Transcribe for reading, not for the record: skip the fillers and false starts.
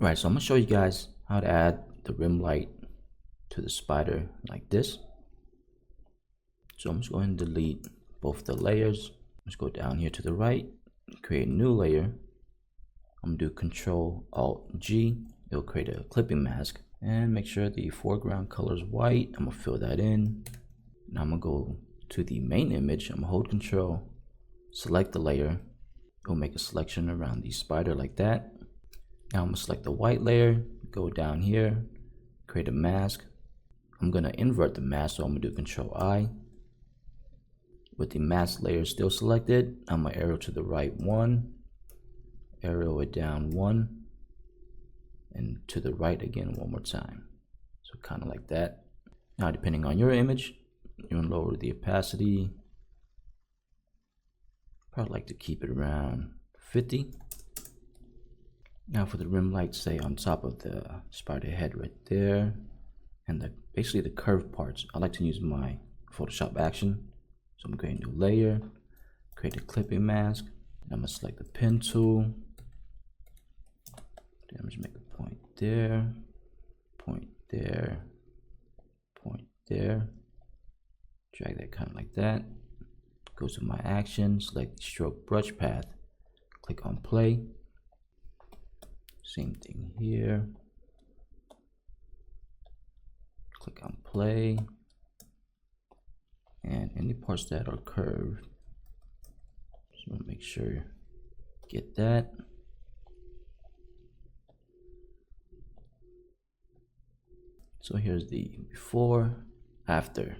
Right, so I'm gonna show you guys how to add the rim light to the spider like this. So I'm just going to delete both the layers. Let's go down here to the right, create a new layer. I'm gonna do Control-Alt-G. It'll create a clipping mask, and make sure the foreground color is white. I'm gonna fill that in. Now I'm gonna go to the main image. I'm gonna hold Control, select the layer. It'll make a selection around the spider like that. Now I'm gonna select the white layer, go down here, create a mask. I'm gonna invert the mask, so I'm gonna do Control-I. With the mask layer still selected, I'm gonna arrow to the right 1, arrow it down 1, and to the right again 1 more time. So kind of like that. Now depending on your image, you're gonna lower the opacity. Probably like to keep it around 50. Now for the rim light, say on top of the spider head right there, and basically the curved parts, I like to use my Photoshop action. So I'm going to create a new layer, create a clipping mask, and I'm gonna select the pen tool. Then I'm just make a point there, point there, point there. Drag that kind of like that. Go to my action, select the stroke brush path, click on play. Same thing here. Click on play. And any parts that are curved, so make sure get that. So here's the before, after.